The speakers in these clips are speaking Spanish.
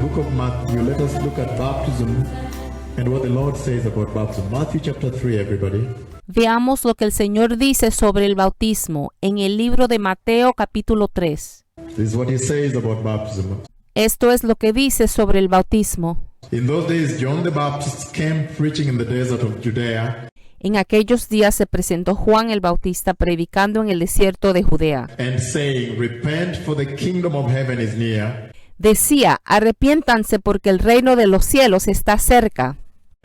book of Matthew, let us look at baptism and what the Lord says about baptism. Matthew chapter 3, everybody. Veamos lo que el Señor dice sobre el bautismo en el libro de Mateo capítulo 3. This is what he says about baptism. Esto es lo que dice sobre el bautismo. In those days, John the Baptist came preaching in the desert of Judea En aquellos días se presentó Juan el Bautista predicando en el desierto de Judea. and saying, Repent, for the kingdom of heaven is near. Decía, arrepiéntanse porque el reino de los cielos está cerca.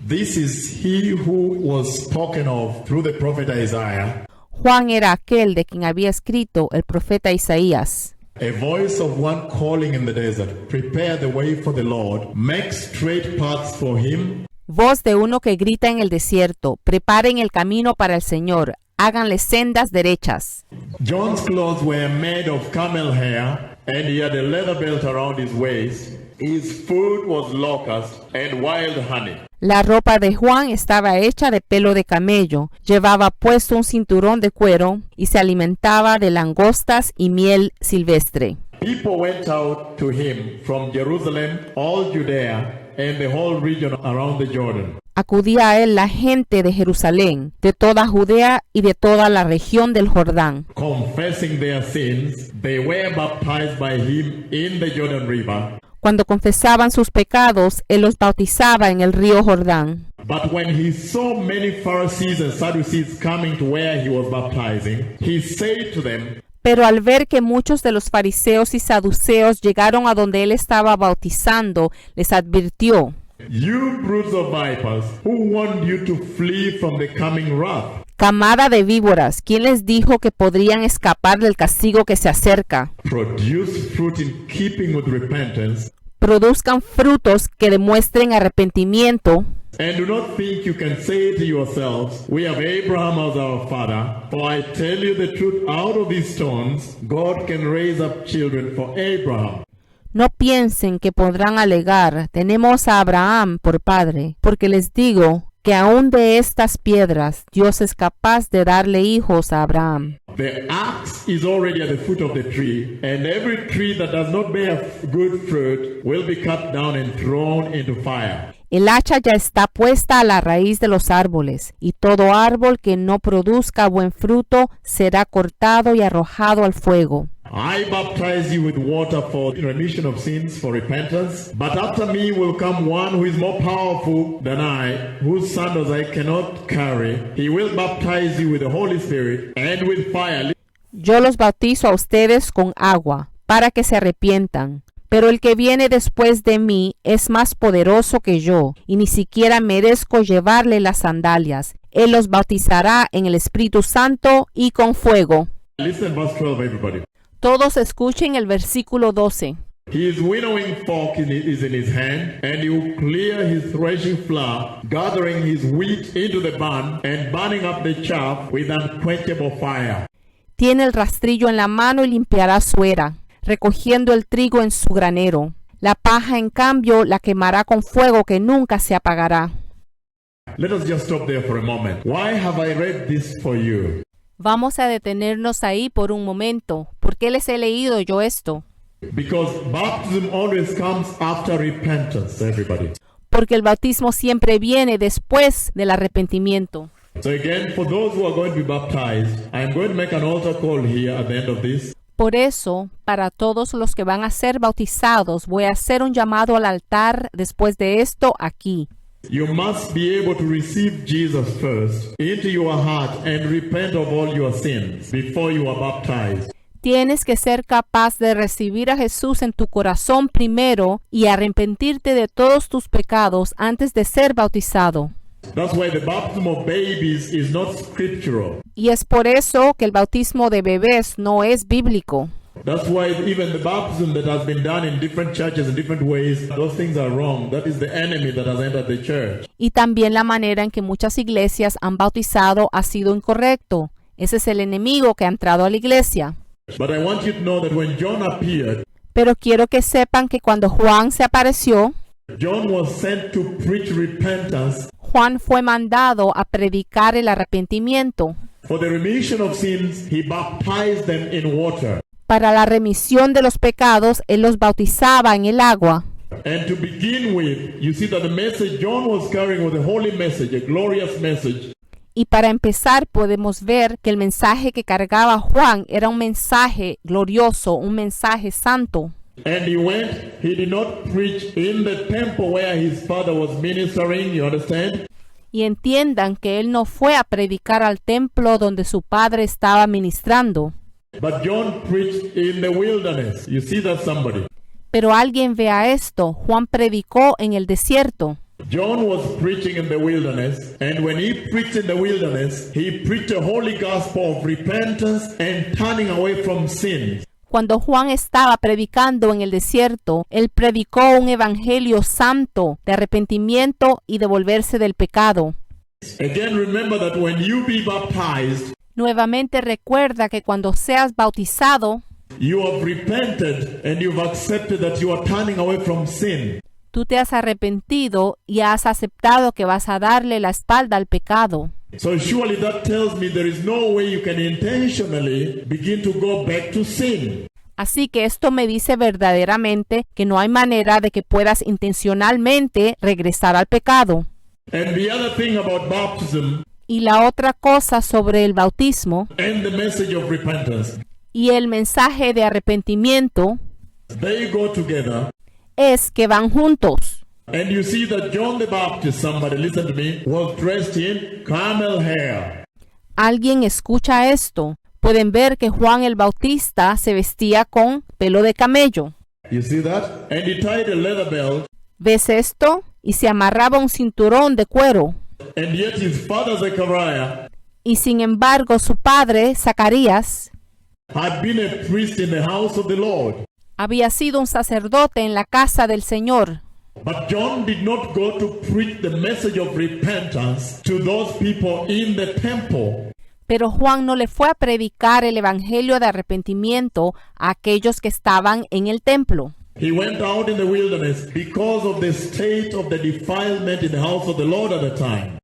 This is he who was spoken of through the prophet Isaiah. Juan era aquel de quien había escrito el profeta Isaías. A voice of one calling in the desert, Prepare the way for the Lord, make straight paths for him. Voz de uno que grita en el desierto, preparen el camino para el Señor, háganle sendas derechas. John's clothes were made of camel hair, and he had a leather belt around his waist. His food was locust and wild honey. La ropa de Juan estaba hecha de pelo de camello, llevaba puesto un cinturón de cuero y se alimentaba de langostas y miel silvestre. People went out to him from Jerusalem, all Judea, and the whole region around the Jordan. Acudía a él la gente de Jerusalén, de toda Judea y de toda la región del Jordán. Confessing their sins, they were baptized by him in the Jordan River. Cuando confesaban sus pecados, él los bautizaba en el río Jordán. But when he saw many Pharisees and Sadducees coming to where he was baptizing, he said to them, Pero al ver que muchos de los fariseos y saduceos llegaron a donde él estaba bautizando, les advirtió, You broods of vipers, who warned you to flee from the coming wrath? camada de víboras, ¿quién les dijo que podrían escapar del castigo que se acerca? Produce fruit in keeping with repentance, Produzcan frutos que demuestren arrepentimiento. and do not think you can say to yourselves, We have Abraham as our father. For I tell you the truth, out of these stones, God can raise up children for Abraham. No piensen que podrán alegar, tenemos a Abraham por padre, porque les digo que aún de estas piedras Dios es capaz de darle hijos a Abraham. The axe is already at the foot of the tree, and every tree that does not bear good fruit will be cut down and thrown into fire. El hacha ya está puesta a la raíz de los árboles, y todo árbol que no produzca buen fruto será cortado y arrojado al fuego. I baptize you with water for remission of sins, for repentance. But after me will come one who is more powerful than I, whose sandals I cannot carry. He will baptize you with the Holy Spirit and with fire. Yo los bautizo a ustedes con agua, para que se arrepientan. Pero el que viene después de mí es más poderoso que yo, y ni siquiera merezco llevarle las sandalias. Él los bautizará en el Espíritu Santo y con fuego. Listen, verse 12, everybody. Todos escuchen el versículo 12. His winnowing fork is in his hand, and he will clear his threshing floor, gathering his wheat into the barn, and burning up the chaff with unquenchable fire. Tiene el rastrillo en la mano y limpiará su era, recogiendo el trigo en su granero. La paja, en cambio, la quemará con fuego que nunca se apagará. Let us just stop there for a moment. Why have I read this for you? Vamos a detenernos ahí por un momento. ¿Por qué les he leído yo esto? Because baptism always comes after repentance, everybody. Porque el bautismo siempre viene después del arrepentimiento. So again, for those who are going to be baptized, I am going to make an altar call here at the end of this. Por eso, para todos los que van a ser bautizados, voy a hacer un llamado al altar después de esto aquí. You must be able to receive Jesus first into your heart and repent of all your sins before you are baptized. Tienes que ser capaz de recibir a Jesús en tu corazón primero y arrepentirte de todos tus pecados antes de ser bautizado. That's why the baptism of babies is not scriptural. Y es por eso que el bautismo de bebés no es bíblico. That's why even the baptism that has been done in different churches in different ways, those things are wrong. That is the enemy that has entered the church. Y también la manera en que muchas iglesias han bautizado ha sido incorrecto. Ese es el enemigo que ha entrado a la iglesia. But I want you to know that when John appeared, Pero quiero que sepan que cuando Juan se apareció, John was sent to preach repentance Juan fue mandado a predicar el arrepentimiento. for the remission of sins. He baptized them in water. Para la remisión de los pecados, él los bautizaba en el agua. And to begin with, you see that the message John was carrying was a holy message, a glorious message. Y para empezar podemos ver que el mensaje que cargaba Juan era un mensaje glorioso, un mensaje santo. And he did not preach in the temple where his father was ministering, you understand? Y entiendan que él no fue a predicar al templo donde su padre estaba ministrando. But John preached in the wilderness. You see that, somebody? Pero alguien vea esto, Juan predicó en el desierto. John was preaching in the wilderness, and when he preached in the wilderness, he preached a holy gospel of repentance and turning away from sin. Cuando Juan estaba predicando en el desierto, él predicó un evangelio santo de arrepentimiento y de volverse del pecado. Again, remember that when you be baptized, Nuevamente recuerda que cuando seas bautizado, you have repented and you've accepted that you are turning away from sin. tú te has arrepentido y has aceptado que vas a darle la espalda al pecado. So surely that tells me there is no way you can intentionally begin to go back to sin. Así que esto me dice verdaderamente que no hay manera de que puedas intencionalmente regresar al pecado. And the other thing about baptism Y la otra cosa sobre el bautismo and the message of repentance, y el mensaje de arrepentimiento they go together. es que van juntos. And you see that John the Baptist, somebody listen to me, was dressed in camel hair. ¿Alguien escucha esto? Pueden ver que Juan el Bautista se vestía con pelo de camello. You see that? And he tied a leather belt. ¿Ves esto? Y se amarraba un cinturón de cuero. And yet his father Zechariah Y sin embargo su padre, Zacarías, had been a priest in the house of the Lord. había sido un sacerdote en la casa del Señor. But John did not go to preach the message of repentance to those people in the temple. Pero Juan no le fue a predicar el evangelio de arrepentimiento a aquellos que estaban en el templo. He went out in the wilderness because of the state of the defilement in the house of the Lord at the time.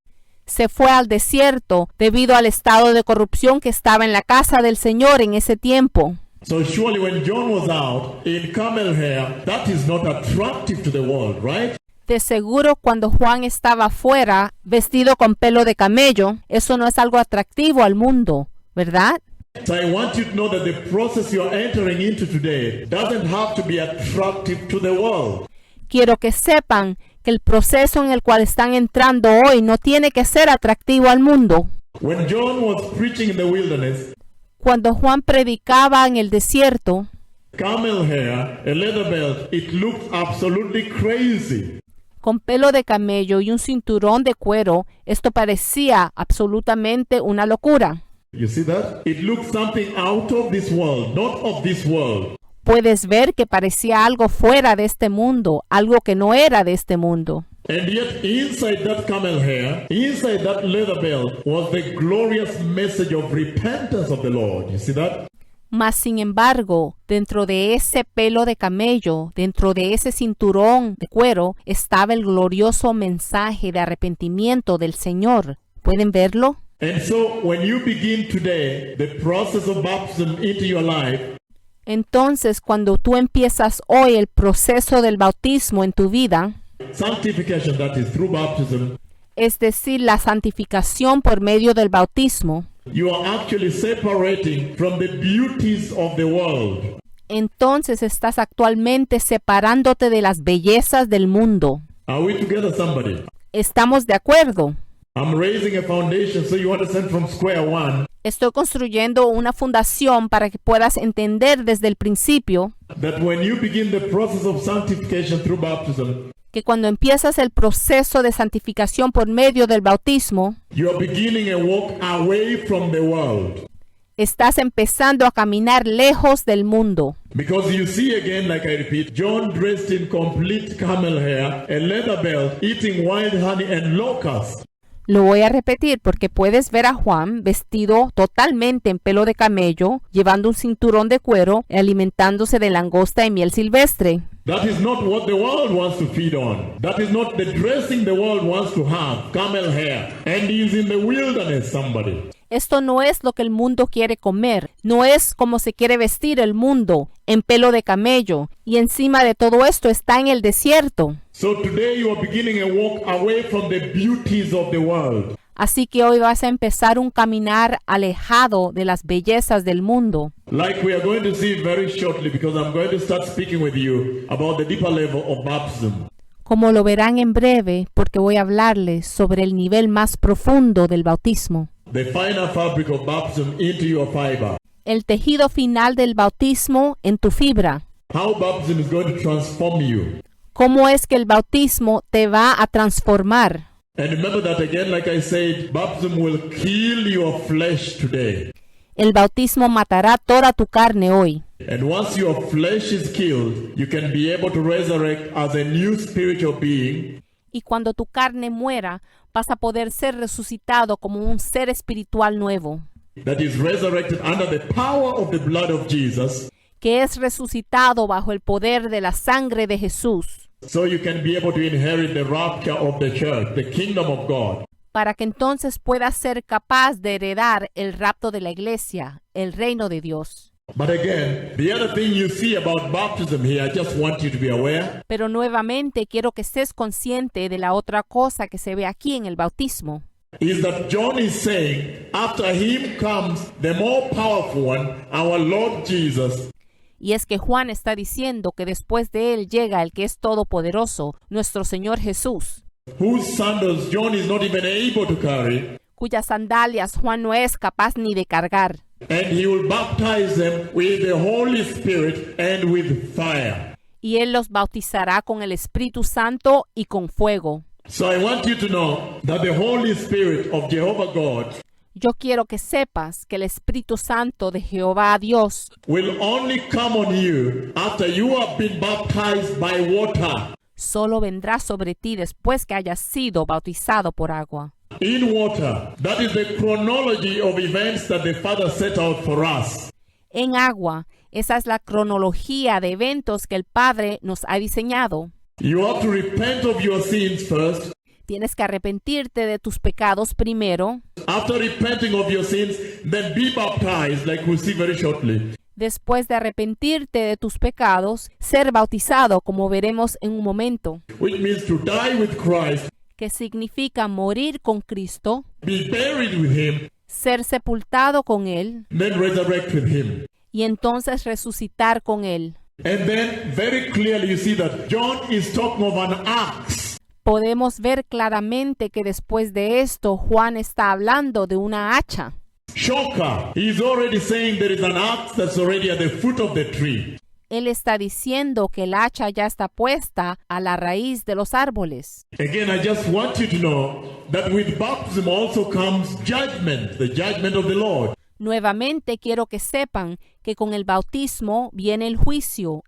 Se fue al desierto debido al estado de corrupción que estaba en la casa del Señor en ese tiempo. So surely when John was out in camel hair, that is not attractive to the world, right? De seguro cuando Juan estaba afuera, vestido con pelo de camello, eso no es algo atractivo al mundo, ¿verdad? So I want you to know that the process you are entering into today doesn't have to be attractive to the world. Quiero que sepan que el proceso en el cual están entrando hoy no tiene que ser atractivo al mundo. When John was preaching in the wilderness, Cuando Juan predicaba en el desierto, camel hair, a leather belt, it looked absolutely crazy. con pelo de camello y un cinturón de cuero, esto parecía absolutamente una locura. You see that? It looked something out of this world, not of this world. Puedes ver que parecía algo fuera de este mundo, algo que no era de este mundo. And yet inside that camel hair, inside that leather belt, was the glorious message of repentance of the Lord. You see that? Mas sin embargo, dentro de ese pelo de camello, dentro de ese cinturón de cuero, estaba el glorioso mensaje de arrepentimiento del Señor. ¿Pueden verlo? And so when you begin today the process of baptism into your life, Entonces, cuando tú empiezas hoy el proceso del bautismo en tu vida, sanctification, that is through baptism, es decir, la santificación por medio del bautismo, you are actually separating from the beauties of the world. entonces estás actualmente separándote de las bellezas del mundo. Are we together, somebody? ¿Estamos de acuerdo? I'm raising a foundation so you understand from square one Estoy construyendo una fundación para que puedas entender desde el principio that when you begin the process of sanctification through baptism, que cuando empiezas el proceso de santificación por medio del bautismo, you are beginning a walk away from the world. estás empezando a caminar lejos del mundo. Because you see again, like I repeat, John dressed in complete camel hair, a leather belt, eating wild honey and locusts. Lo voy a repetir porque puedes ver a Juan vestido totalmente en pelo de camello, llevando un cinturón de cuero y alimentándose de langosta y miel silvestre. That is not what the world wants to feed on. That is not the dressing the world wants to have, camel hair. And he is in the wilderness, somebody. Esto no es lo que el mundo quiere comer, no es como se quiere vestir el mundo, en pelo de camello, y encima de todo esto está en el desierto. So today you are beginning a walk away from the beauties of the world. Así que hoy vas a empezar un caminar alejado de las bellezas del mundo. Like we are going to see very shortly, because I'm going to start speaking with you about the deeper level of baptism. Como lo verán en breve, porque voy a hablarles sobre el nivel más profundo del bautismo. The finer fabric of baptism into your fiber. El tejido final del bautismo en tu fibra. How baptism is going to transform you. ¿Cómo es que el bautismo te va a transformar? And remember that again, like I said, baptism will kill your flesh today. El bautismo matará toda tu carne hoy. And once your flesh is killed, you can be able to resurrect as a new spiritual being. Y cuando tu carne muera, vas a poder ser resucitado como un ser espiritual nuevo, That is resurrected under the power of the blood of Jesus. que es resucitado bajo el poder de la sangre de Jesús, So you can be able to inherit the rapture of the church, the kingdom of God. para que entonces puedas ser capaz de heredar el rapto de la iglesia, el reino de Dios. But again, the other thing you see about baptism here, I just want you to be aware, Pero nuevamente quiero que estés consciente de la otra cosa que se ve aquí en el bautismo. is that John is saying, after him comes the more powerful one, our Lord Jesus. Y es que Juan está diciendo que después de él llega el que es todopoderoso, nuestro Señor Jesús, Whose sandals John is not even able to carry, cuyas sandalias Juan no es capaz ni de cargar. and he will baptize them with the Holy Spirit and with fire. Y él los bautizará con el Espíritu Santo y con fuego. So I want you to know that the Holy Spirit of Jehovah God Yo quiero que sepas que el Espíritu Santo de Jehová Dios will only come on you after you have been baptized by water. solo vendrá sobre ti después que hayas sido bautizado por agua. In water. That is the chronology of events that the Father set out for us. En agua, esa es la cronología de eventos que el Padre nos ha diseñado. You have to repent of your sins first. Tienes que arrepentirte de tus pecados primero. After repenting of your sins, then be baptized, like we'll see very shortly. Después de arrepentirte de tus pecados, ser bautizado, como veremos en un momento, Which means to die with Christ, que significa morir con Cristo, be buried with Him, ser sepultado con Él then resurrect with Him. y entonces resucitar con Él. And then very clearly you see that John is talking of an axe. Podemos ver claramente que después de esto Juan está hablando de una hacha. Shocker. He's already saying there is an axe that's already at the foot of the tree. Él está diciendo que el hacha ya está puesta a la raíz de los árboles. Again, I just want you to know that with baptism also comes judgment, the judgment of the Lord. Nuevamente quiero que sepan que con el bautismo viene el juicio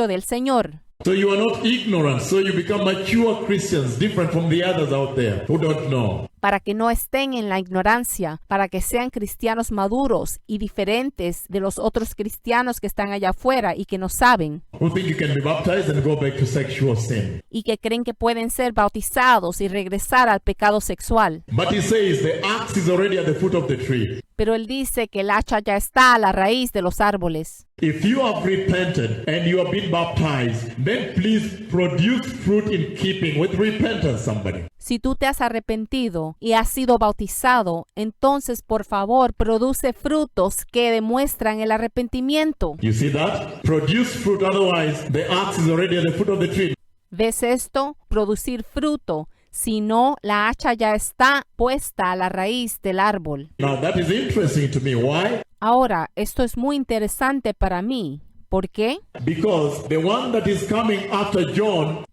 del Señor. So you are not ignorant, so you become mature Christians, different from the others out there who don't know. Para que no estén en la ignorancia, para que sean cristianos maduros y diferentes de los otros cristianos que están allá afuera y que no saben, Who think you can be baptized and go back to sexual sin. y que creen que pueden ser bautizados y regresar al pecado sexual. But he says the axe is already at the foot of the tree. Pero él dice que el hacha ya está a la raíz de los árboles. If you have repented and you have been baptized, then please produce fruit in keeping with repentance, somebody. Si tú te has arrepentido y has sido bautizado, entonces por favor produce frutos que demuestran el arrepentimiento. You see that? Produce fruit, otherwise the axe is already at the foot of the tree. ¿Ves esto? Producir fruto. Si no, la hacha ya está puesta a la raíz del árbol. Now that is interesting to me. Why? Ahora, esto es muy interesante para mí. ¿Por qué? Because the one that is coming after John,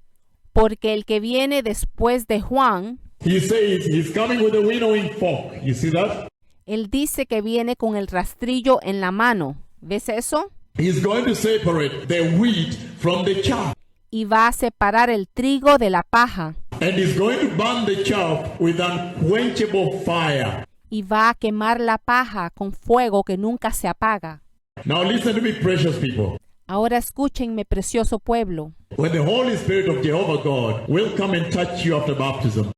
Porque el que viene después de Juan, he says he's coming with a winnowing fork. You see that? él dice que viene con el rastrillo en la mano. ¿Ves eso? He's going to separate the wheat from the chaff. Y va a separar el trigo de la paja. And he's going to burn the chaff with unquenchable fire. Y va a quemar la paja con fuego que nunca se apaga. Now listen to me, precious people. Ahora escúchenme, precioso pueblo. When the Holy Spirit of Jehovah God will come and touch you after baptism,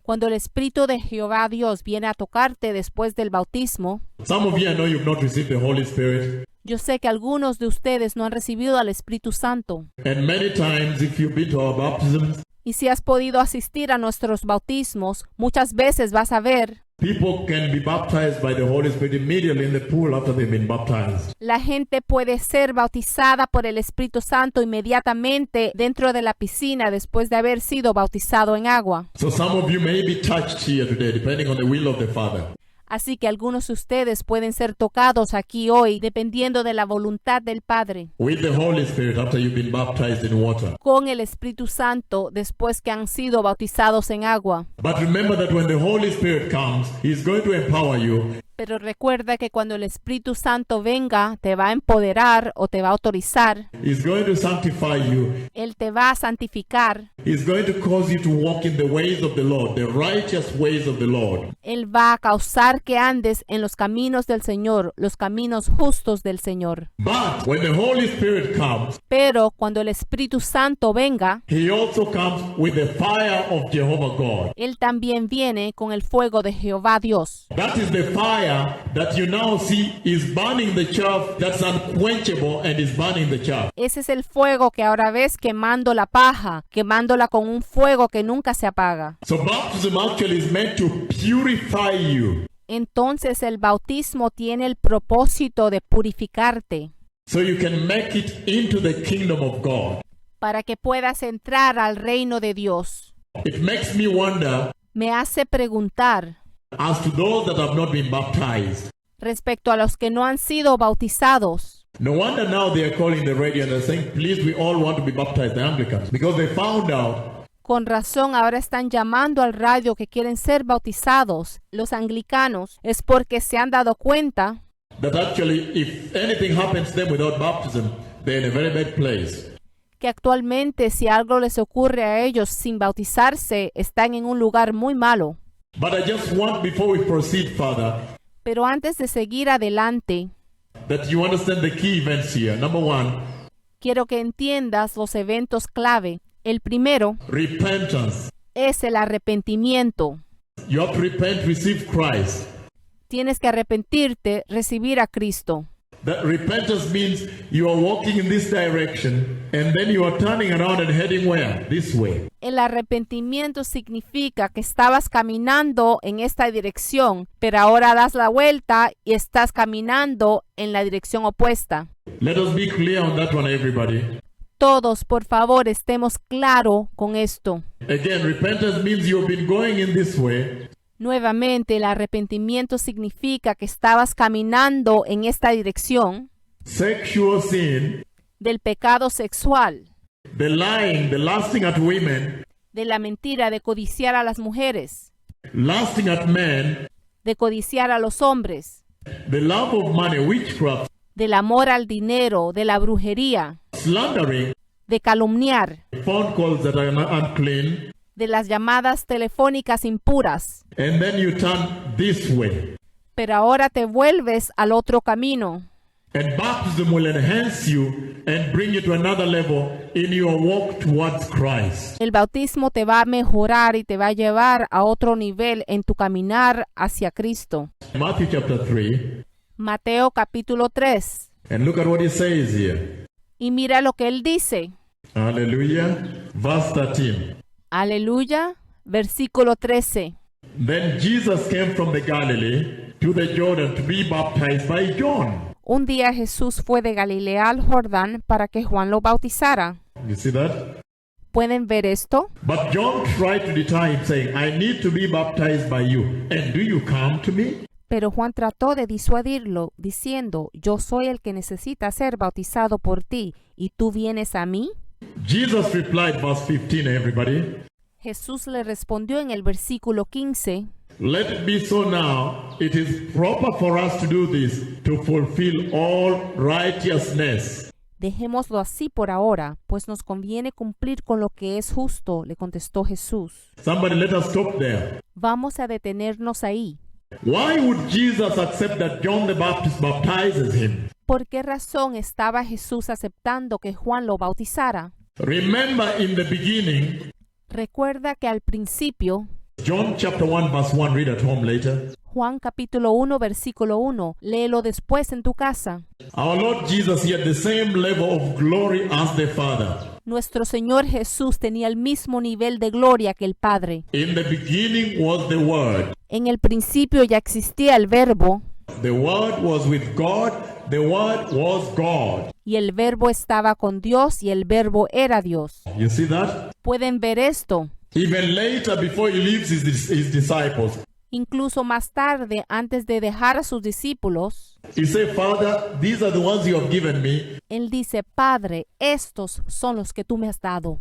Cuando el Espíritu de Jehová Dios viene a tocarte después del bautismo, Some of you, I know you've not received the Holy Spirit. yo sé que algunos de ustedes no han recibido al Espíritu Santo. And many times, if you've been to our baptisms, Y si has podido asistir a nuestros bautismos, muchas veces vas a ver, people can be baptized by the Holy Spirit immediately in the pool after they've been baptized. la gente puede ser bautizada por el Espíritu Santo inmediatamente dentro de la piscina después de haber sido bautizado en agua. So some of you may be touched here today, depending on the will of the Father. Así que algunos de ustedes pueden ser tocados aquí hoy dependiendo de la voluntad del Padre, With the Holy Spirit after you've been baptized in water. con el Espíritu Santo después que han sido bautizados en agua. But remember that when the Holy Spirit comes, He's going to empower you. Pero recuerda que cuando el Espíritu Santo venga, te va a empoderar o te va a autorizar. He's going to sanctify you. Él te va a santificar. He's going to cause you to walk in the ways of the Lord, the righteous ways of the Lord. Él va a causar que andes en los caminos del Señor, los caminos justos del Señor. But when the Holy Spirit comes, Pero cuando el Espíritu Santo venga, He also comes with the fire of Jehovah God. Él también viene con el fuego de Jehová Dios. That is the fire that you now see is burning the chaff that's unquenchable and is burning the chaff. Ese es el fuego que ahora ves quemando la paja, quemándola con un fuego que nunca se apaga. So baptism actually is meant to purify you Entonces el bautismo tiene el propósito de purificarte so you can make it into the kingdom of God. para que puedas entrar al reino de Dios. It makes me wonder Me hace preguntar as to those that have not been baptized. respecto a los que no han sido bautizados. No wonder now they are calling the radio and they're saying, please, we all want to be baptized, the Anglicans, because they found out Con razón ahora están llamando al radio que quieren ser bautizados. Los anglicanos es porque se han dado cuenta that actually if anything happens to them without baptism, they're in a very bad place. que actualmente si algo les ocurre a ellos sin bautizarse, están en un lugar muy malo. But I just want, before we proceed further, Pero antes de seguir adelante, that you understand the key events here. Number one, quiero que entiendas los eventos clave. El primero repentance. es el arrepentimiento. You have to repent, receive Christ. Tienes que arrepentirte, recibir a Cristo. That repentance means you are walking in this direction and then you are turning around and heading where? This way. El arrepentimiento significa que estabas caminando en esta dirección, pero ahora das la vuelta y estás caminando en la dirección opuesta. Let us be clear on that one, everybody. Todos, por favor, estemos claros con esto. Again, repentance means you've been going in this way. Nuevamente, el arrepentimiento significa que estabas caminando en esta dirección Sexual sin, del pecado sexual, the lying, the lusting at women, de la mentira, de codiciar a las mujeres, lusting at men, de codiciar a los hombres, the love of money, witchcraft, del amor al dinero, de la brujería, slandering, de calumniar, phone calls that are unclean, de las llamadas telefónicas impuras. and then you turn this way. Pero ahora te vuelves al otro camino. And baptism will enhance you and bring you to another level in your walk towards Christ. El bautismo te va a mejorar y te va a llevar a otro nivel en tu caminar hacia Cristo. Matthew chapter 3, Mateo capítulo 3. and look at what he says here. Y mira lo que él dice. Hallelujah. Verse 13. Aleluya. Versículo 13. Then Jesus came from the Galilee to the Jordan to be baptized by John. Un día Jesús fue de Galilea al Jordán para que Juan lo bautizara. You see that? ¿Pueden ver esto? But John tried to deter him, saying, I need to be baptized by you, and do you come to me? Pero Juan trató de disuadirlo, diciendo, yo soy el que necesita ser bautizado por ti, ¿y tú vienes a mí? Jesus replied, verse 15, everybody. Jesús le respondió en el versículo 15, Let it be so now. It is proper for us to do this to fulfill all righteousness. dejémoslo así por ahora, pues nos conviene cumplir con lo que es justo, le contestó Jesús. Somebody let us stop there. Vamos a detenernos ahí. Why would Jesus accept that John the Baptist baptizes him? ¿Por qué razón estaba Jesús aceptando que Juan lo bautizara? Remember in the beginning, Recuerda que al principio John chapter 1 verse 1. Read at home later. Juan capítulo 1 versículo 1. Léelo después en tu casa. Our Lord Jesus, he had the same level of glory as the Father. Nuestro Señor Jesús tenía el mismo nivel de gloria que el Padre. In the beginning was the Word. En el principio ya existía el Verbo, The Word was with God. The Word was God. y el Verbo estaba con Dios, y el Verbo era Dios. You see that? ¿Pueden ver esto? Even later, before he leaves his disciples, Incluso más tarde, antes de dejar a sus discípulos, he said, Father, these are the ones you have given me. Él dice, Padre, estos son los que tú me has dado.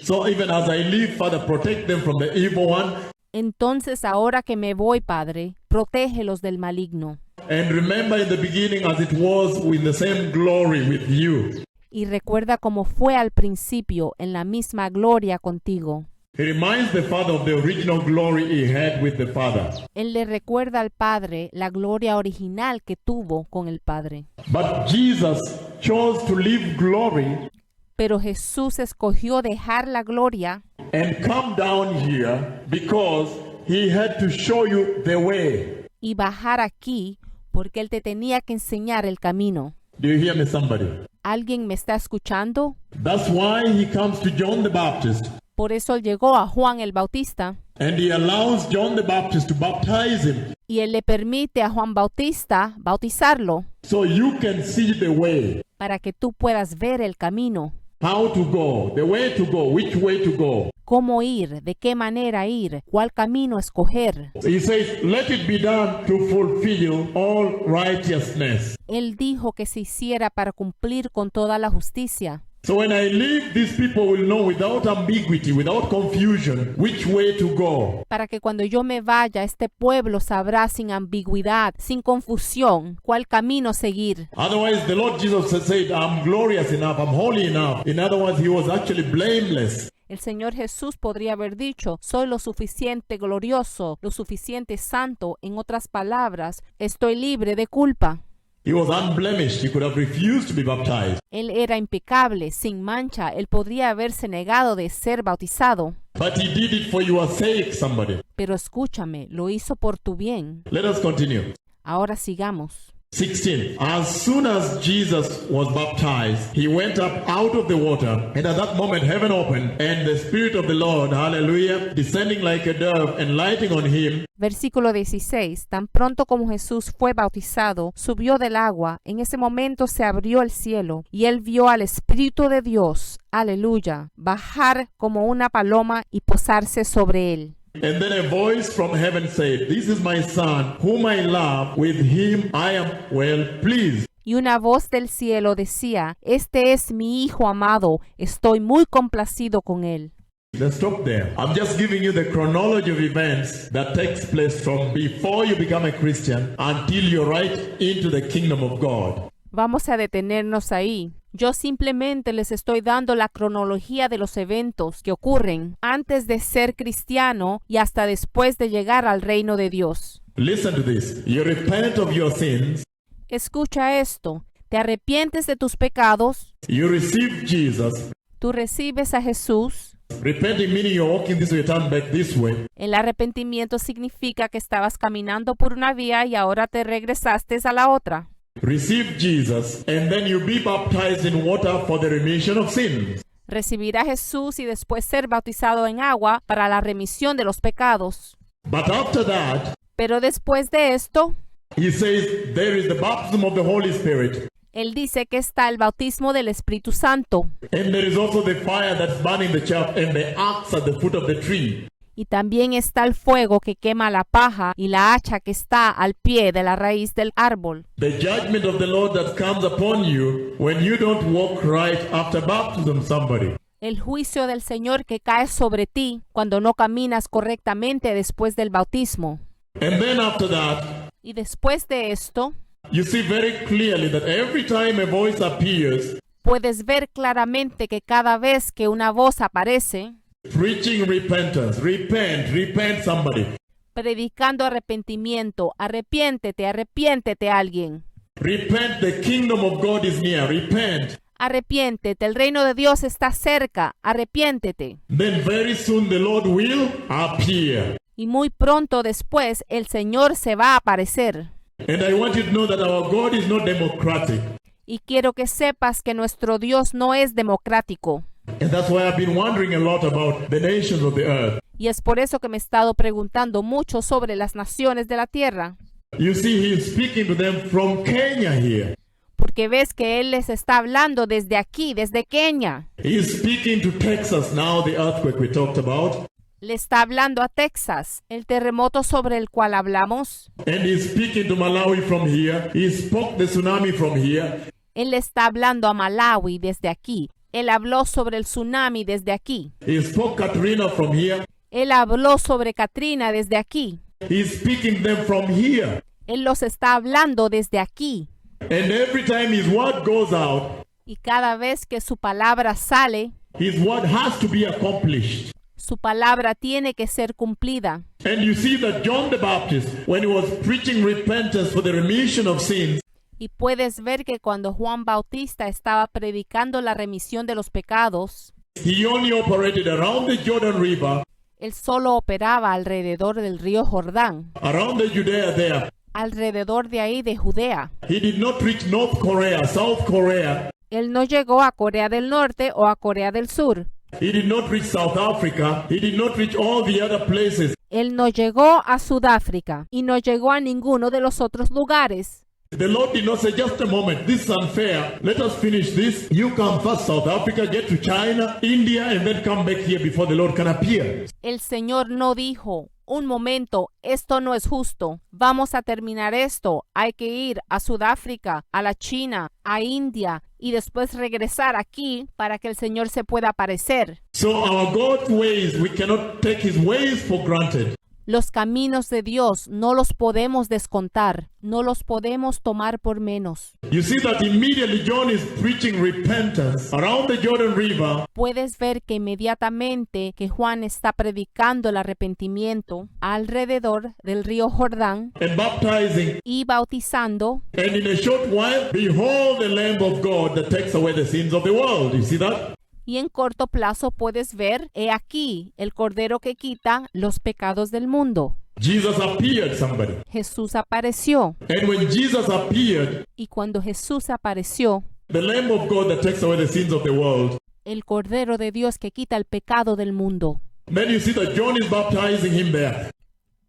So even as I leave, Father, protect them from the evil one. Entonces ahora que me voy, Padre, protégelos del maligno. And remember in the beginning as it was in the same glory with you. Y recuerda cómo fue al principio, en la misma gloria contigo. He reminds the Father of the original glory he had with the Father. Él le recuerda al Padre la gloria original que tuvo con el Padre. But Jesus chose to leave glory Pero Jesús escogió dejar la gloria and come down here because he had to show you the way. y bajar aquí porque Él te tenía que enseñar el camino. Do you hear me, somebody? ¿Alguien me está escuchando? That's why he comes to John the Baptist Por eso Él llegó a Juan el Bautista and he allows John the Baptist to baptize him y Él le permite a Juan Bautista bautizarlo so you can see the way, para que tú puedas ver el camino, how to go, the way to go, which way to go. cómo ir, de qué manera ir, cuál camino escoger. He says, let it be done to fulfill all righteousness. Él dijo que se hiciera para cumplir con toda la justicia. So when I leave, these people will know without ambiguity, without confusion, which way to go. Para que cuando yo me vaya, este pueblo sabrá sin ambigüedad, sin confusión, cuál camino seguir. Otherwise, the Lord Jesus said, I'm glorious enough, I'm holy enough. In other words, he was actually blameless. El Señor Jesús podría haber dicho, soy lo suficiente glorioso, lo suficiente santo. En otras palabras, estoy libre de culpa. He was unblemished. He could have refused to be baptized. Él era impecable, sin mancha. Él podría haberse negado de ser bautizado. But he did it for your sake, somebody. Pero escúchame, lo hizo por tu bien. Let us continue. Ahora sigamos. 16. As soon as Jesus was baptized, he went up out of the water, and at that moment heaven opened, and the Spirit of the Lord, hallelujah, descending like a dove and lighting on him. Versículo 16. Tan pronto como Jesús fue bautizado, subió del agua. En ese momento se abrió el cielo, y él vio al Espíritu de Dios, aleluya, bajar como una paloma y posarse sobre él. And then a voice from heaven said, This is my son, whom I love, with him I am well pleased. Y una voz del cielo decía, este es mi Hijo amado, estoy muy complacido con él. Let's stop there. I'm just giving you the chronology of events that takes place from before you become a Christian until you're right into the kingdom of God. Vamos a detenernos ahí. Yo simplemente les estoy dando la cronología de los eventos que ocurren antes de ser cristiano y hasta después de llegar al reino de Dios. Listen to this. You repent of your sins. Escucha esto. Te arrepientes de tus pecados. You receive Jesus. Tú recibes a Jesús. Repenting meaning you're walking this way, turn back this way. El arrepentimiento significa que estabas caminando por una vía y ahora te regresaste a la otra. Receive Jesus, and then you be baptized in water for the remission of sins. Recibir a Jesús y después ser bautizado en agua para la remisión de los pecados. But after that, Pero después de esto, he says there is the baptism of the Holy Spirit, Él dice que está el bautismo del Espíritu Santo. and there is also the fire that's burning the chaff and the axe at the foot of the tree. Y también está el fuego que quema la paja y la hacha que está al pie de la raíz del árbol. The judgment of the Lord that comes upon you when you don't walk right after baptism, somebody. El juicio del Señor que cae sobre ti cuando no caminas correctamente después del bautismo. And then after that, Y después de esto, you see very clearly that every time a voice appears, puedes ver claramente que cada vez que una voz aparece, preaching repentance, repent somebody. predicando arrepentimiento, arrepiéntete alguien. Repent, the kingdom of God is near, repent. Arrepiéntete, el reino de Dios está cerca, arrepiéntete. Then very soon the Lord will appear. Y muy pronto después el Señor se va a aparecer. And I want you to know that our God is not democratic. Y quiero que sepas que nuestro Dios no es democrático. And that's why I've been wondering a lot about the nations of the earth. Y es por eso que me he estado preguntando mucho sobre las naciones de la tierra. You see, he's speaking to them from Kenya here. Porque ves que Él les está hablando desde aquí, desde Kenia. He's speaking to Texas now, the earthquake we talked about. Le está hablando a Texas, el terremoto sobre el cual hablamos. And he's speaking to Malawi from here. He spoke the tsunami from here. Él le está hablando a Malawi desde aquí. Él habló sobre el tsunami desde aquí. He spoke Katrina from here. Él habló sobre Katrina desde aquí. He's speaking them from here. Él los está hablando desde aquí. And every time his word goes out, Y cada vez que su palabra sale, his word has to be accomplished. su palabra tiene que ser cumplida. And you see that John the Baptist, when he was preaching repentance for the remission of sins, Y puedes ver que cuando Juan Bautista estaba predicando la remisión de los pecados, he only operated around the Jordan River, él solo operaba alrededor del río Jordán, around the Judea there. alrededor de ahí de Judea. He did not reach North Korea, South Korea. Él no llegó a Corea del Norte o a Corea del Sur. He did not reach South Africa. He did not reach all the other places. Él no llegó a Sudáfrica y no llegó a ninguno de los otros lugares. The Lord did not say, just a moment, this is unfair. Let us finish this. You come first, South Africa, get to China, India, and then come back here before the Lord can appear. El Señor no dijo, un momento, esto no es justo. Vamos a terminar esto. Hay que ir a Sudáfrica, a la China, a India y después regresar aquí para que el Señor se pueda aparecer. So our God's ways, we cannot take his ways for granted. Los caminos de Dios no los podemos descontar, no los podemos tomar por menos. You see that immediately John is preaching repentance around the Jordan River. Puedes ver que inmediatamente que Juan está predicando el arrepentimiento alrededor del río Jordán And baptizing. y bautizando, And in a short while, behold the Lamb of God that takes away the sins of the world. You see that? y en corto plazo puedes ver, he aquí, el Cordero que quita los pecados del mundo. Jesus appeared, somebody. Jesús apareció, And when Jesus appeared, y cuando Jesús apareció, the Lamb of God that takes away the sins of the world, el Cordero de Dios que quita el pecado del mundo, then you see that John is baptizing him there.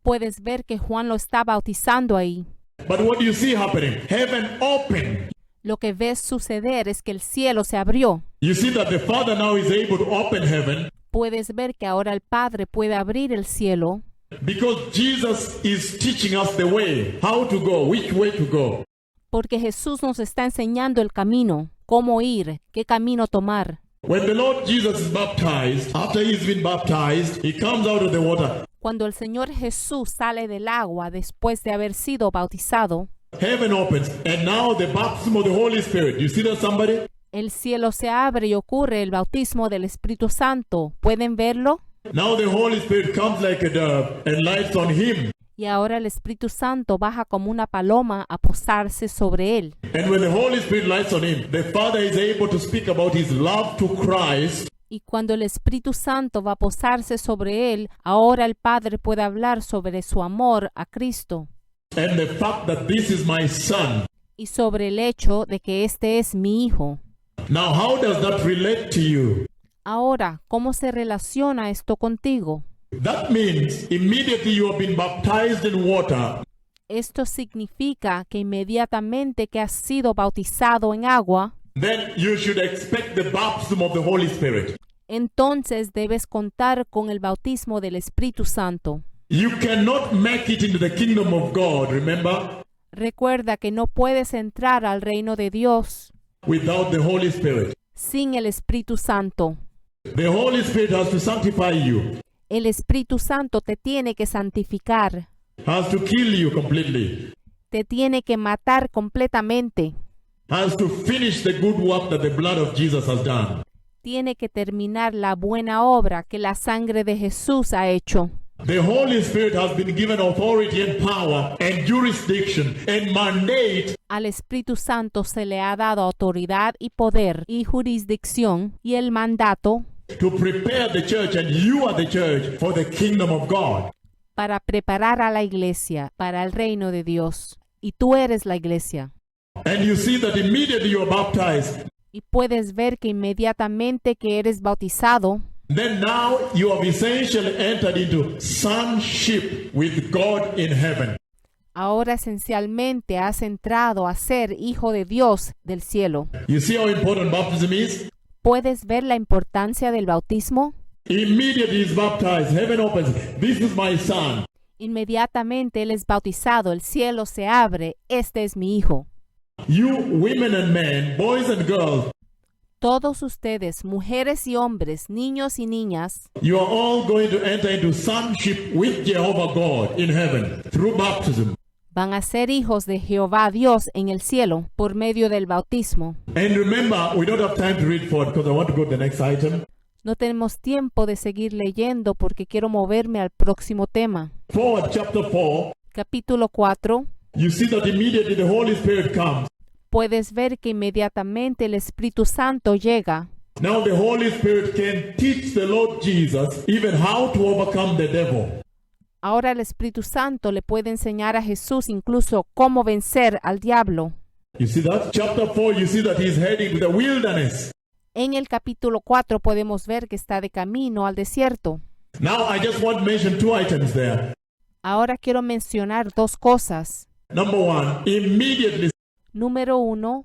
puedes ver que Juan lo está bautizando ahí. But what do you see happening? Heaven opened. Lo que ves suceder es que el cielo se abrió. You see that the Father now is able to open heaven Puedes ver que ahora el Padre puede abrir el cielo because Jesus is teaching us the way, how to go, which way to go. porque Jesús nos está enseñando el camino, cómo ir, qué camino tomar. When the Lord Jesus is baptized, after he's been baptized, he comes out of the water. Cuando el Señor Jesús sale del agua después de haber sido bautizado, Heaven opens, and now the baptism of the Holy Spirit. You see that, somebody? el cielo se abre y ocurre el bautismo del Espíritu Santo. ¿Pueden verlo? Now the Holy Spirit comes like a dove and lights on him. Y ahora el Espíritu Santo baja como una paloma a posarse sobre él. And when the Holy Spirit lights on him, the Father is able to speak about his love to Christ. Y cuando el Espíritu Santo va a posarse sobre él, ahora el Padre puede hablar sobre su amor a Cristo And the fact that this is my son. y sobre el hecho de que este es mi Hijo. Now, how does that relate to you? Ahora, ¿cómo se relaciona esto contigo? That means immediately you have been baptized in water. Esto significa que inmediatamente que has sido bautizado en agua, Then you should expect the baptism of the Holy Spirit. entonces debes contar con el bautismo del Espíritu Santo. You cannot make it into the kingdom of God, remember, Recuerda que no puedes entrar al reino de Dios without the Holy Spirit. sin el Espíritu Santo. The Holy Spirit has to sanctify you, El Espíritu Santo te tiene que santificar, has to kill you completely, te tiene que matar completamente, has to finish the good work that the blood of Jesus has done. tiene que terminar la buena obra que la sangre de Jesús ha hecho. The Holy Spirit has been given authority and power and jurisdiction and mandate Al Espíritu Santo se le ha dado autoridad y poder y jurisdicción y el mandato to prepare the church, and you are the church, for the kingdom of God. para preparar a la iglesia para el reino de Dios. Y tú eres la iglesia. And you see that immediately you are baptized, Y puedes ver que inmediatamente que eres bautizado, then now you have essentially entered into sonship with God in heaven. ahora esencialmente has entrado a ser hijo de Dios del cielo. You see how important baptism is? ¿Puedes ver la importancia del bautismo? Immediately he's baptized, heaven opens. This is my son. Inmediatamente él es bautizado, el cielo se abre, este es mi hijo. You women and men, boys and girls, Todos ustedes, mujeres y hombres, niños y niñas, you are all going to enter into sonship with Jehovah God in heaven through baptism. van a ser hijos de Jehová Dios en el cielo por medio del bautismo. And remember, we don't have time to read forward because I want to go to the next item. No tenemos tiempo de seguir leyendo porque quiero moverme al próximo tema. Forward chapter 4, Capítulo 4. you see that immediately the Holy Spirit comes. Puedes ver que inmediatamente el Espíritu Santo llega. Now the Holy Spirit can teach the Lord Jesus even how to overcome the devil. Ahora el Espíritu Santo le puede enseñar a Jesús incluso cómo vencer al diablo. You see that? Chapter 4, you see that he's heading to the wilderness. En el capítulo 4 podemos ver que está de camino al desierto. Now I just want to mention two items there. Ahora quiero mencionar dos cosas. Number one, immediately. Número 1,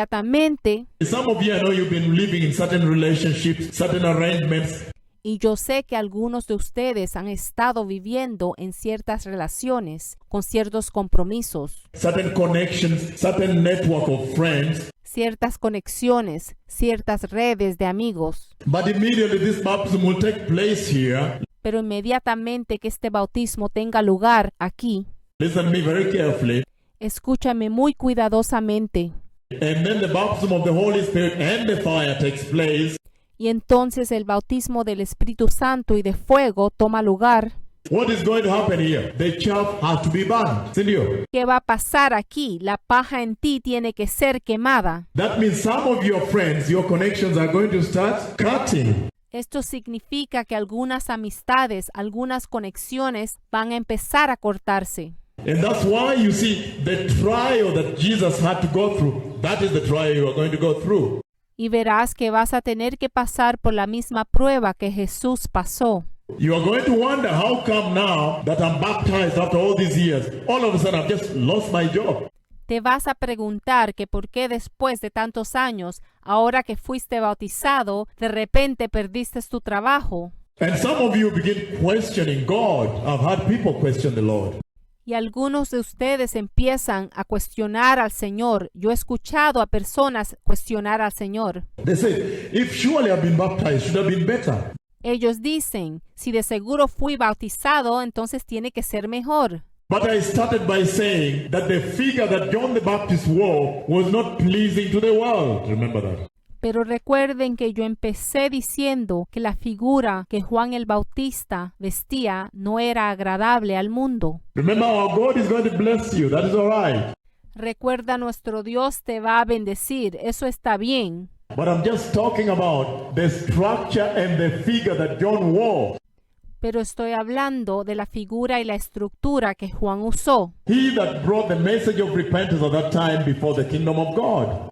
inmediatamente, Some of you, I know you've been living in certain relationships, certain arrangements. y yo sé que algunos de ustedes han estado viviendo en ciertas relaciones, con ciertos compromisos, Certain connections, certain network of friends. ciertas conexiones, ciertas redes de amigos. But immediately this baptism will take place here. Pero inmediatamente que este bautismo tenga lugar aquí, Listen to me very carefully. escúchame muy cuidadosamente. And then the baptism of the Holy Spirit and the fire takes place. Y entonces el bautismo del Espíritu Santo y de fuego toma lugar. What is going to happen here? The chaff has to be burned. See you? ¿Qué va a pasar aquí? La paja en ti tiene que ser quemada. That means some of your friends, your connections are going to start cutting. Esto significa que algunas amistades, algunas conexiones van a empezar a cortarse. And that's why you see the trial that Jesus had to go through. That is the trial you are going to go through. Y verás que vas a tener que pasar por la misma prueba que Jesús pasó. You are going to wonder how come now that I'm baptized after all these years, all of a sudden I've just lost my job. Te vas a preguntar que por qué después de tantos años, ahora que fuiste bautizado, de repente perdiste tu trabajo. And some of you begin questioning God. I've had people question the Lord. Y algunos de ustedes empiezan a cuestionar al Señor. Yo he escuchado a personas cuestionar al Señor. They say, if surely I've been baptized, should have been better. Ellos dicen, si de seguro fui bautizado, entonces tiene que ser mejor. But I started by saying that the figure that John the Baptist wore was not pleasing to the world. Remember that. Pero recuerden que yo empecé diciendo que la figura que Juan el Bautista vestía no era agradable al mundo. Remember, our God is going to bless you. That is all right. Recuerda, nuestro Dios te va a bendecir, eso está bien. But I'm just talking about the structure and the figure that John wore. Pero estoy hablando de la figura y la estructura que Juan usó. He that brought the message of repentance at that time before the kingdom of God.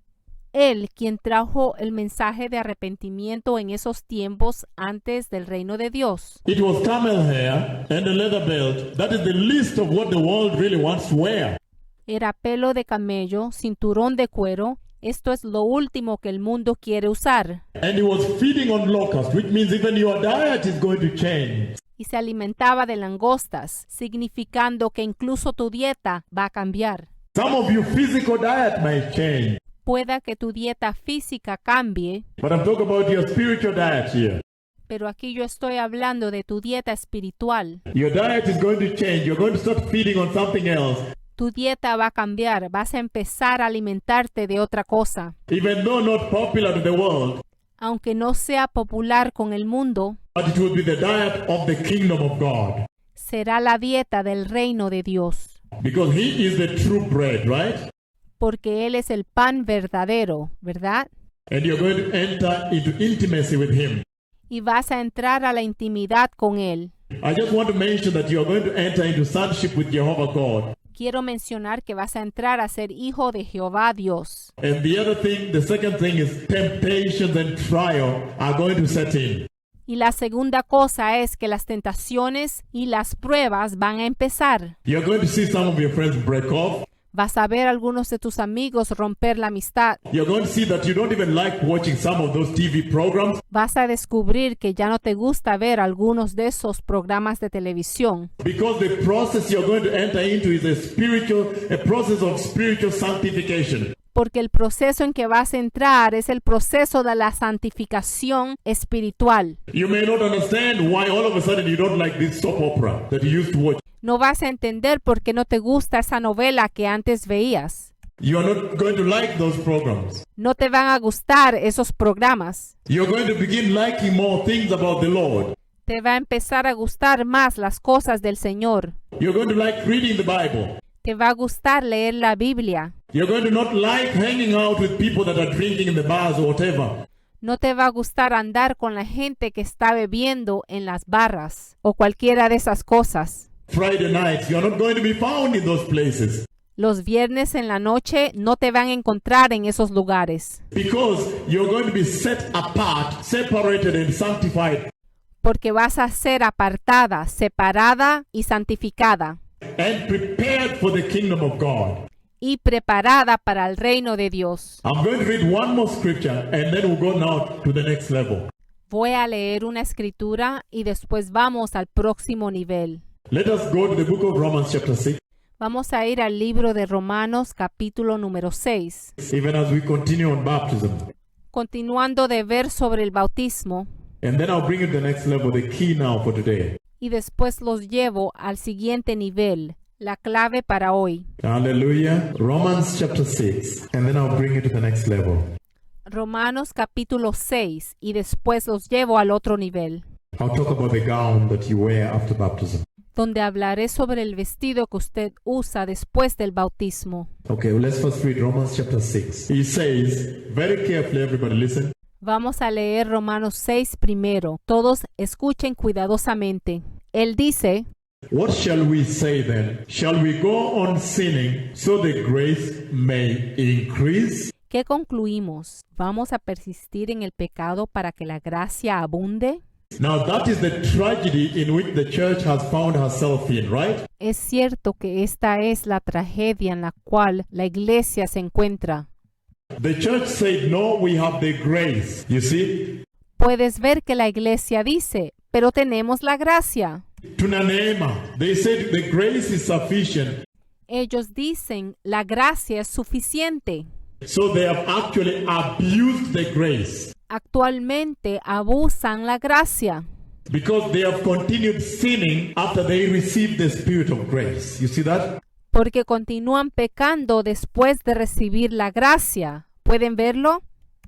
Él, quien trajo el mensaje de arrepentimiento en esos tiempos antes del reino de Dios. It was camel hair and a leather belt. That is the least of what the world really wants to wear. Era pelo de camello, cinturón de cuero. Esto es lo último que el mundo quiere usar. And he was feeding on locusts, which means even your diet is going to change. Y se alimentaba de langostas, significando que incluso tu dieta va a cambiar. Some of your physical diet may change. Pueda que tu dieta física cambie, But I'm talking about your spiritual diet here. pero aquí yo estoy hablando de tu dieta espiritual. Your diet is going to change. You're going to start feeding on something else. Tu dieta va a cambiar, vas a empezar a alimentarte de otra cosa. Even though not popular to the world, Aunque no sea popular con el mundo, but it will be the diet of the kingdom of God. será la dieta del reino de Dios, Because he is the true bread, right? porque Él es el pan verdadero, ¿verdad? And you're going to enter into intimacy with him. Y vas a entrar a la intimidad con Él. I just want to mention that you are going to enter into sonship with Jehovah God. Quiero mencionar que vas a entrar a ser hijo de Jehová Dios. And the other thing, the second thing is temptations and trial are going to set in. Y la segunda cosa es que las tentaciones y las pruebas van a empezar. You're going to see some of your friends break off. Vas a ver a algunos de tus amigos romper la amistad. You're going to see that you don't even like watching some of those TV programs Vas a descubrir que ya no te gusta ver algunos de esos programas de televisión. because the process you're going to enter into is a process of spiritual sanctification. Porque el proceso en que vas a entrar es el proceso de la santificación espiritual. You may not understand why all of a sudden you don't like this soap opera that you used to watch. No vas a entender por qué no te gusta esa novela que antes veías. You are not going to like those programs. No te van a gustar esos programas. You're going to begin liking more things about the Lord. Te va a empezar a gustar más las cosas del Señor. You're going to like reading the Bible. Te va a gustar leer la Biblia. You're going to not like hanging out with people that are drinking in the bars or whatever. No te va a gustar andar con la gente que está bebiendo en las barras o cualquiera de esas cosas. Friday nights, you're not going to be found in those places Los viernes en la noche no te van a encontrar en esos lugares, because you're going to be set apart, separated and sanctified porque vas a ser apartada, separada y santificada and prepared for the kingdom of God. y preparada para el reino de Dios. I'm going to read one more scripture and then we'll go now to the next level. Voy a leer una escritura y después vamos al próximo nivel. Let us go to the book of Romans chapter 6, Vamos a ir al libro de Romanos capítulo número 6. even as we continue on baptism. Continuando de ver sobre el bautismo, And then I'll bring you to the next level, the key now for today. y después los llevo al siguiente nivel, la clave para hoy. Hallelujah. Romans chapter 6, and then I'll bring you to the next level. Romanos capítulo 6 y después los llevo al otro nivel, I'll talk about the gown that you wear after baptism. donde hablaré sobre el vestido que usted usa después del bautismo. Okay, well, let's first read Romans chapter 6. He says, very carefully, everybody listen. Vamos a leer Romanos 6 primero. Todos escuchen cuidadosamente. Él dice, What shall we say then? Shall we go on sinning so the grace may increase? ¿qué concluimos? ¿Vamos a persistir en el pecado para que la gracia abunde? Now that is the tragedy in which the church has found herself in, right? Es cierto que esta es la tragedia en la cual la iglesia se encuentra. The church said, no, we have the grace. You see? Puedes ver que la iglesia dice, pero tenemos la gracia. Tunanema. They said the grace is sufficient. Ellos dicen, la gracia es suficiente. So they have actually abused the grace Actualmente abusan la gracia because they have continued sinning after they received the spirit of grace. You see that? porque continúan pecando después de recibir la gracia. ¿Pueden verlo?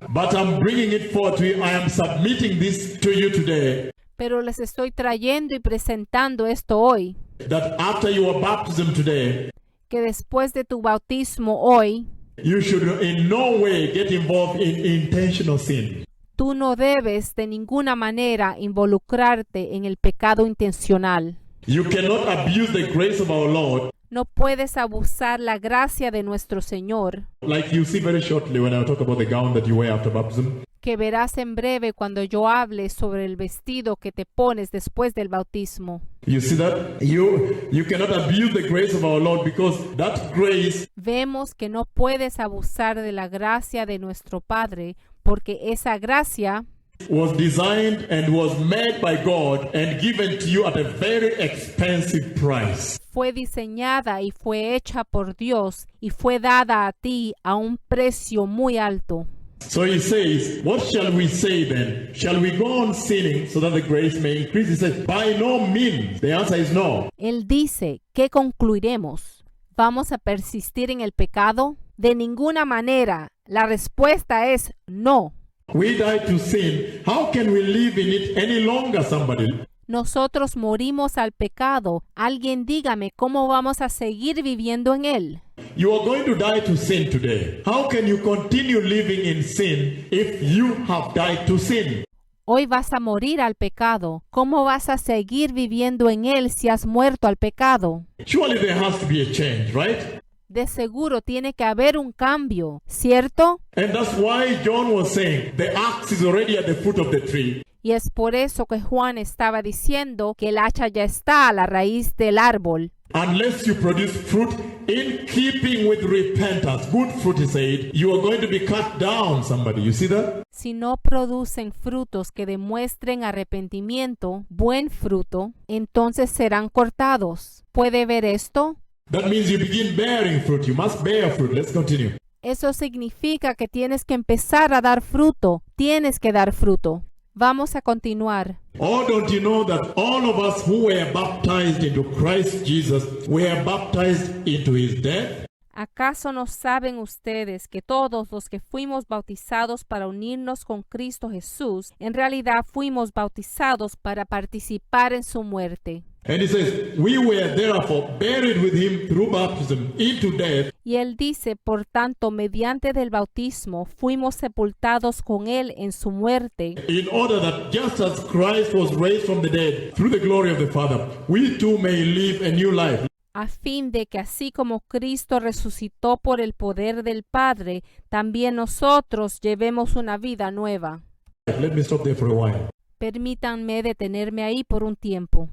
But I'm bringing it forth to you. I am submitting this to you today. Pero les estoy trayendo y presentando esto hoy, That after your baptism today, que después de tu bautismo hoy, you should in no way get involved in intentional sin. tú no debes de ninguna manera involucrarte en el pecado intencional. You cannot abuse the grace of our Lord, No puedes abusar la gracia de nuestro Señor, like you see very shortly when I talk about the gown that you wear after baptism. que verás en breve cuando yo hable sobre el vestido que te pones después del bautismo. You see that? You cannot abuse the grace of our Lord because that grace Vemos que no puedes abusar de la gracia de nuestro Padre, porque esa gracia was designed and was made by God and given to you at a very expensive price. fue diseñada y fue hecha por Dios y fue dada a ti a un precio muy alto. So he says, what shall we say then? Shall we go on sinning so that the grace may increase? He says, by no means. The answer is no. Él dice, ¿qué concluiremos? ¿Vamos a persistir en el pecado? De ninguna manera. La respuesta es no. We died to sin. How can we live in it any longer, somebody? Nosotros morimos al pecado. Alguien dígame cómo vamos a seguir viviendo en él. You are going to die to sin today. How can you continue living in sin if you have died to sin? Hoy vas a morir al pecado. ¿Cómo vas a seguir viviendo en él si has muerto al pecado? Surely there has to be a change, right? De seguro tiene que haber un cambio, ¿cierto? And that's why John was saying the axe is already at the foot of the tree. Y es por eso que Juan estaba diciendo que el hacha ya está a la raíz del árbol. Unless you produce fruit in keeping with repentance, good fruit, he said, you are going to be cut down, somebody. You see that? Si no producen frutos que demuestren arrepentimiento, buen fruto, entonces serán cortados. ¿Puede ver esto? That means you begin bearing fruit. You must bear fruit. Let's continue. Eso significa que tienes que empezar a dar fruto. Tienes que dar fruto. Vamos a continuar. Or don't you know that all of us who were baptized into Christ Jesus were baptized into his death? ¿Acaso no saben ustedes que todos los que fuimos bautizados para unirnos con Cristo Jesús, en realidad fuimos bautizados para participar en su muerte? And he says, we were therefore buried with him through baptism into death. Y él dice, por tanto, mediante del bautismo fuimos sepultados con él en su muerte, In order that just as Christ was raised from the dead through the glory of the Father, we too may live a new life. a fin de que así como Cristo resucitó por el poder del Padre, también nosotros llevemos una vida nueva. Let me stop there for a while. Permítanme detenerme ahí por un tiempo.